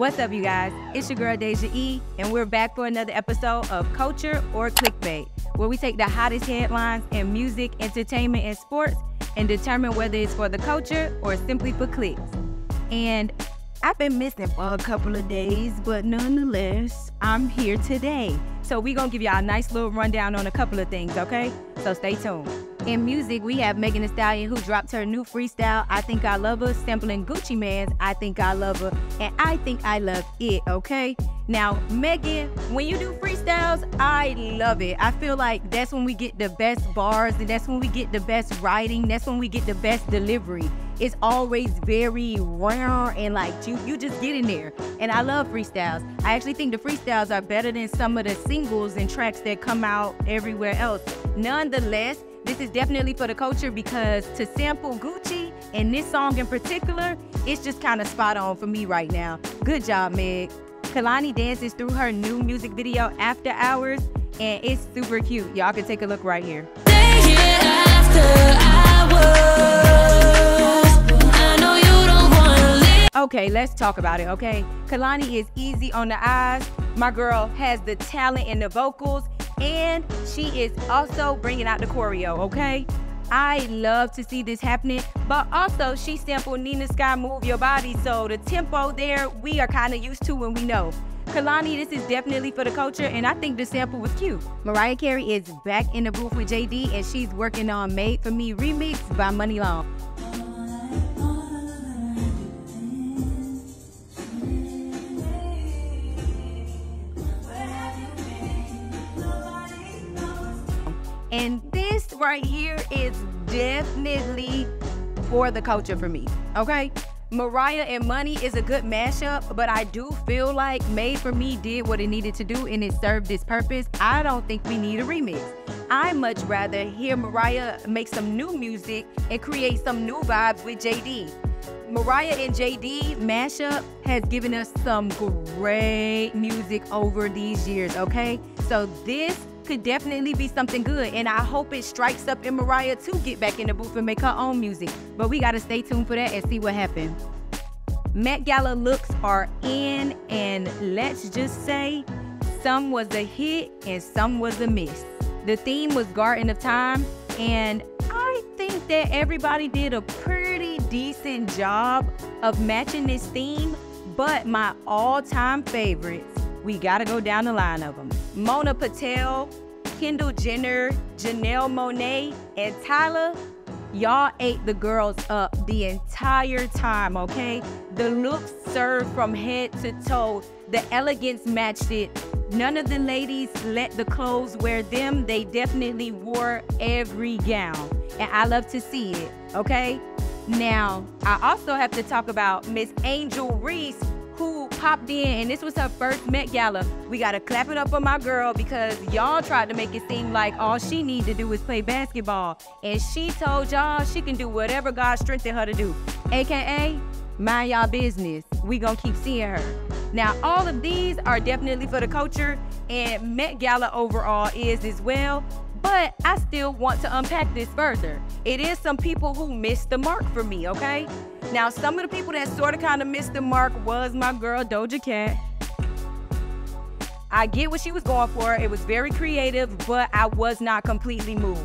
What's up, you guys? It's your girl, Daysha E, and we're back for another episode of Culture or Clickbait, where we take the hottest headlines in music, entertainment, and sports and determine whether it's for the culture or simply for clicks. And I've been missing for a couple of days, but nonetheless, I'm here today. So we're gonna give y'all a nice little rundown on a couple of things, okay? So stay tuned. In music, we have Meg Thee Stallion, who dropped her new freestyle, I Think I Love Her, sampling Gucci Mane's I Think I Love Her, and I think I love it, okay? Now, Megan, when you do freestyles, I love it. I feel like that's when we get the best bars, and that's when we get the best writing, that's when we get the best delivery. It's always very rare and like you just get in there. And I love freestyles. I actually think the freestyles are better than some of the singles and tracks that come out everywhere else. Nonetheless, this is definitely for the culture because to sample Gucci and this song in particular, it's just kind of spot on for me right now. Good job, Meg. Kehlani dances through her new music video, After Hours, and it's super cute. Y'all can take a look right here. Okay, let's talk about it, okay? Kehlani is easy on the eyes. My girl has the talent and the vocals, and she is also bringing out the choreo, okay? I love to see this happening, but also she sampled Nina Sky Move Your Body, so the tempo there, we are kind of used to and we know. Kehlani, this is definitely for the culture, and I think the sample was cute. Mariah Carey is back in the booth with JD, and she's working on Made For Me remix by Money Long. And this right here is definitely for the culture for me, okay? Mariah and Money is a good mashup, but I do feel like Made For Me did what it needed to do and it served its purpose. I don't think we need a remix. I much rather hear Mariah make some new music and create some new vibes with JD. Mariah and JD mashup has given us some great music over these years, okay? So this could definitely be something good, and I hope it strikes up in Mariah to get back in the booth and make her own music. But we gotta stay tuned for that and see what happens. Met Gala looks are in, and let's just say some was a hit and some was a miss. The theme was Garden of Time, and I think that everybody did a pretty decent job of matching this theme, but my all-time favorites, we gotta go down the line of them. Mona Patel, Kendall Jenner, Janelle Monáe, and Tyler, y'all ate the girls up the entire time, okay? The looks served from head to toe. The elegance matched it. None of the ladies let the clothes wear them. They definitely wore every gown, and I love to see it, okay? Now, I also have to talk about Miss Angel Reese, who popped in, and this was her first Met Gala. We gotta clap it up for my girl because y'all tried to make it seem like all she need to do is play basketball. And she told y'all she can do whatever God strengthened her to do. AKA, mind y'all business. We gonna keep seeing her. Now, all of these are definitely for the culture, and Met Gala overall is as well. But I still want to unpack this further. It is some people who missed the mark for me, okay? Now, some of the people that sort of kind of missed the mark was my girl Doja Cat. I get what she was going for. It was very creative, but I was not completely moved.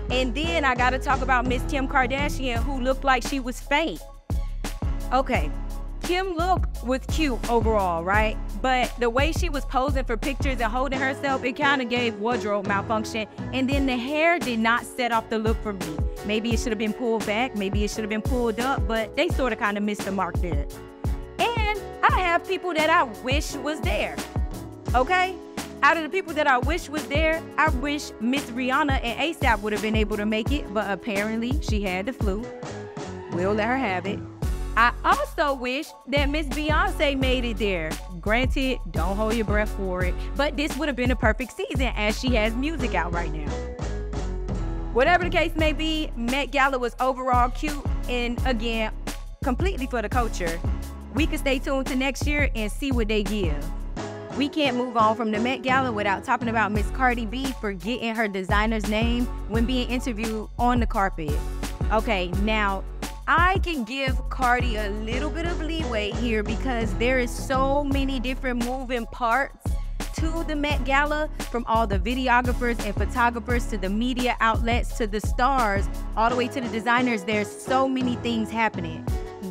And then I gotta talk about Miss Kim Kardashian, who looked like she was faint. Okay, Kim look was cute overall, right? But the way she was posing for pictures and holding herself, it kind of gave wardrobe malfunction. And then the hair did not set off the look for me. Maybe it should have been pulled back, maybe it should have been pulled up, but they sort of kind of missed the mark there. And I have people that I wish was there, okay? Out of the people that I wish was there, I wish Miss Rihanna and ASAP would have been able to make it, but apparently she had the flu. We'll let her have it. I also wish that Miss Beyonce made it there. Granted, don't hold your breath for it, but this would have been a perfect season as she has music out right now. Whatever the case may be, Met Gala was overall cute and, again, completely for the culture. We can stay tuned to next year and see what they give. We can't move on from the Met Gala without talking about Miss Cardi B forgetting her designer's name when being interviewed on the carpet. Okay, now, I can give Cardi a little bit of leeway here because there is so many different moving parts to the Met Gala, from all the videographers and photographers to the media outlets to the stars, all the way to the designers. There's so many things happening.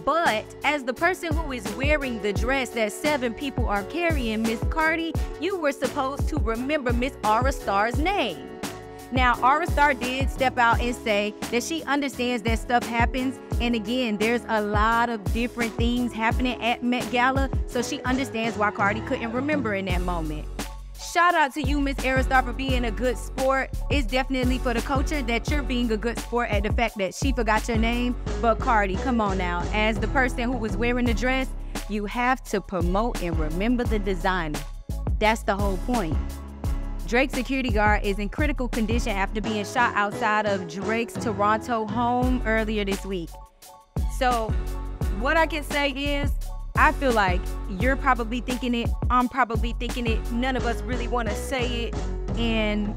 But as the person who is wearing the dress that 7 people are carrying, Miss Cardi, you were supposed to remember Miss Aura Starr's name. Now, Aura Starr did step out and say that she understands that stuff happens. And again, there's a lot of different things happening at Met Gala, so she understands why Cardi couldn't remember in that moment. Shout out to you, Miss Aura Starr, for being a good sport. It's definitely for the culture that you're being a good sport at the fact that she forgot your name. But Cardi, come on now. As the person who was wearing the dress, you have to promote and remember the designer. That's the whole point. Drake's security guard is in critical condition after being shot outside of Drake's Toronto home earlier this week. So what I can say is, I feel like you're probably thinking it, I'm probably thinking it, none of us really want to say it, and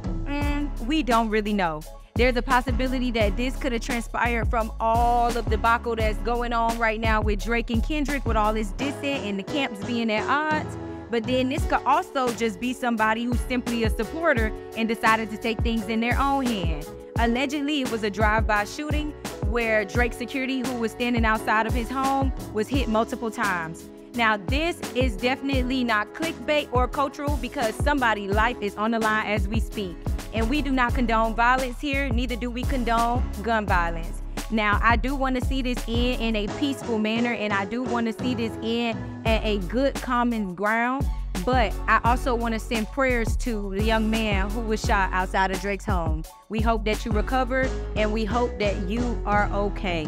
we don't really know. There's a possibility that this could have transpired from all of the debacle that's going on right now with Drake and Kendrick, with all this dissent and the camps being at odds. But then this could also just be somebody who's simply a supporter and decided to take things in their own hand. Allegedly, it was a drive-by shooting where Drake's security, who was standing outside of his home, was hit multiple times. Now, this is definitely not clickbait or cultural because somebody's life is on the line as we speak. And we do not condone violence here, neither do we condone gun violence. Now, I do want to see this end in a peaceful manner, and I do want to see this end at a good common ground. But I also want to send prayers to the young man who was shot outside of Drake's home. We hope that you recover, and we hope that you are okay.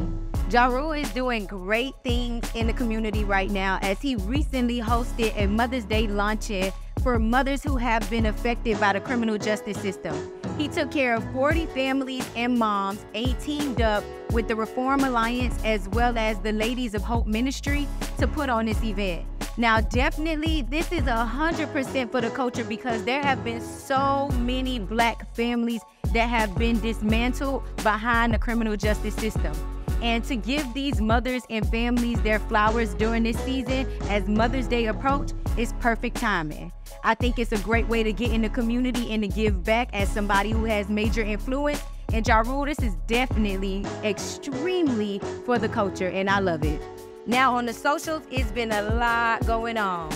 Ja Rule is doing great things in the community right now, as he recently hosted a Mother's Day luncheon for mothers who have been affected by the criminal justice system. He took care of 40 families and moms, and he teamed up with the Reform Alliance as well as the Ladies of Hope Ministry to put on this event. Now, definitely, this is 100% for the culture because there have been so many Black families that have been dismantled behind the criminal justice system. And to give these mothers and families their flowers during this season as Mother's Day approach is perfect timing. I think it's a great way to get in the community and to give back as somebody who has major influence. And Ja Rule, this is definitely extremely for the culture, and I love it. Now, on the socials, it's been a lot going on.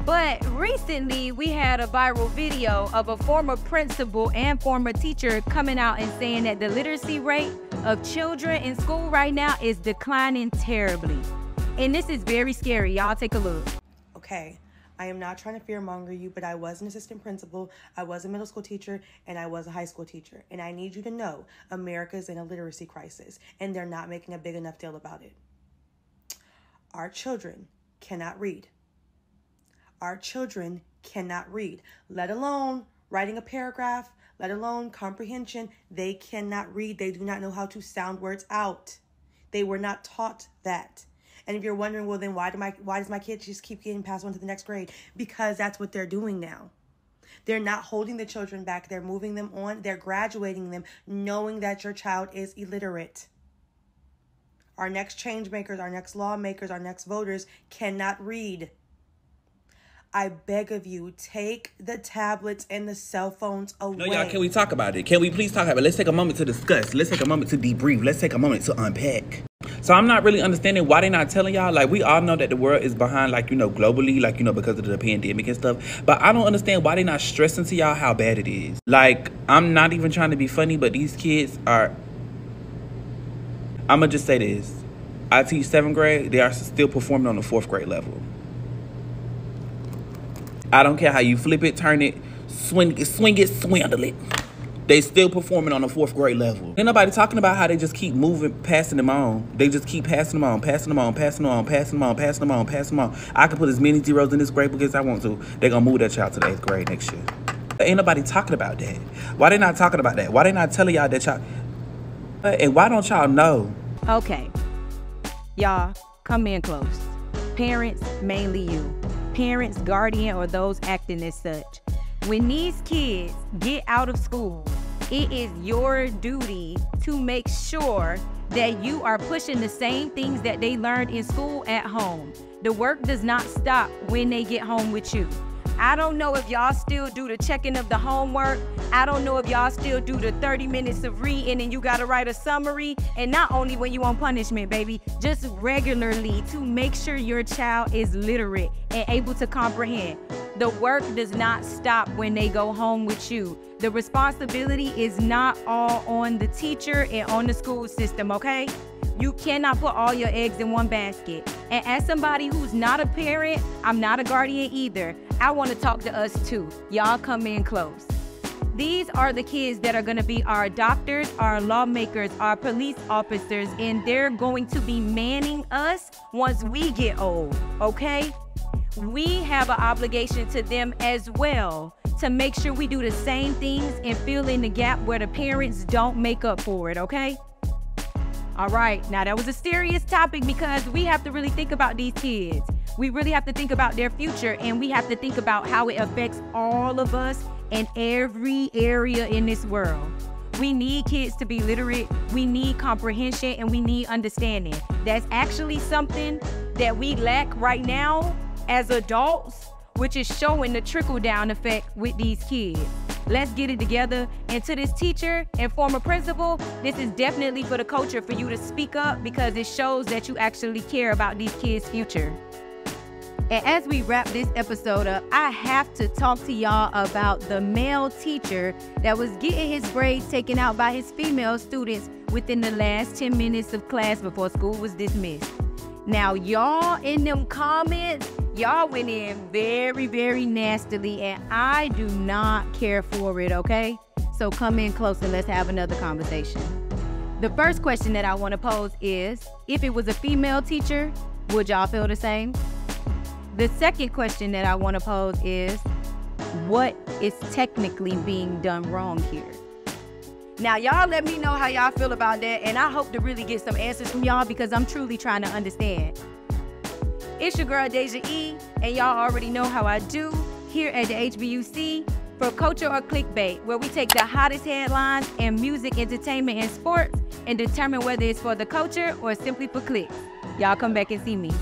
But recently, we had a viral video of a former principal and former teacher coming out and saying that the literacy rate of children in school right now is declining terribly. And this is very scary. Y'all take a look. Okay, I am not trying to fearmonger you, but I was an assistant principal, I was a middle school teacher, and I was a high school teacher. And I need you to know America is in a literacy crisis, and they're not making a big enough deal about it. Our children cannot read. Our children cannot read, let alone writing a paragraph, let alone comprehension. They cannot read. They do not know how to sound words out. They were not taught that. And if you're wondering, well, then why does my kid just keep getting passed on to the next grade? Because that's what they're doing now. They're not holding the children back. They're moving them on. They're graduating them, knowing that your child is illiterate. Our next change makers, our next lawmakers, our next voters cannot read. I beg of you, take the tablets and the cell phones away. No, y'all, can we talk about it? Can we please talk about it? Let's take a moment to discuss. Let's take a moment to debrief. Let's take a moment to unpack. So I'm not really understanding why they're not telling y'all. Like, we all know that the world is behind, like, globally, like, because of the pandemic and stuff. But I don't understand why they're not stressing to y'all how bad it is. Like, I'm not even trying to be funny, but these kids are... I'm going to just say this. I teach 7th grade. They are still performing on the 4th grade level. I don't care how you flip it, turn it, swing it, swindle it. They still performing on the 4th grade level. Ain't nobody talking about how they just keep moving, passing them on. They just keep passing them on, passing them on, passing them on, passing them on, passing them on, passing them on. I can put as many zeros in this grade book as I want to. They're going to move that child to the 8th grade next year. Ain't nobody talking about that. Why they not talking about that? Why they not telling y'all that y'all... And why don't y'all know? Okay. Y'all, come in close. Parents, mainly you. Parents, guardian, or those acting as such. When these kids get out of school, it is your duty to make sure that you are pushing the same things that they learned in school at home. The work does not stop when they get home with you. I don't know if y'all still do the checking of the homework. I don't know if y'all still do the 30 minutes of reading and you gotta write a summary. And not only when you on punishment, baby, just regularly to make sure your child is literate and able to comprehend. The work does not stop when they go home with you. The responsibility is not all on the teacher and on the school system, okay? You cannot put all your eggs in one basket. And as somebody who's not a parent, I'm not a guardian either, I want to talk to us too. Y'all come in close. These are the kids that are going to be our doctors, our lawmakers, our police officers, and they're going to be manning us once we get old, okay? We have an obligation to them as well to make sure we do the same things and fill in the gap where the parents don't make up for it, okay? All right, now that was a serious topic because we have to really think about these kids. We really have to think about their future, and we have to think about how it affects all of us in every area in this world. We need kids to be literate, we need comprehension, and we need understanding. That's actually something that we lack right now as adults, which is showing the trickle-down effect with these kids. Let's get it together. And to this teacher and former principal, this is definitely for the culture for you to speak up because it shows that you actually care about these kids' future. And as we wrap this episode up, I have to talk to y'all about the male teacher that was getting his grades taken out by his female students within the last 10 minutes of class before school was dismissed. Now, y'all in them comments, y'all went in very, very nastily, and I do not care for it, okay? So come in close and let's have another conversation. The first question that I want to pose is, if it was a female teacher, would y'all feel the same? The second question that I want to pose is, what is technically being done wrong here? Now, y'all let me know how y'all feel about that, and I hope to really get some answers from y'all because I'm truly trying to understand. It's your girl, Daysha E, and y'all already know how I do here at the HBUC for Culture or Clickbait, where we take the hottest headlines in music, entertainment, and sports and determine whether it's for the culture or simply for clicks. Y'all come back and see me.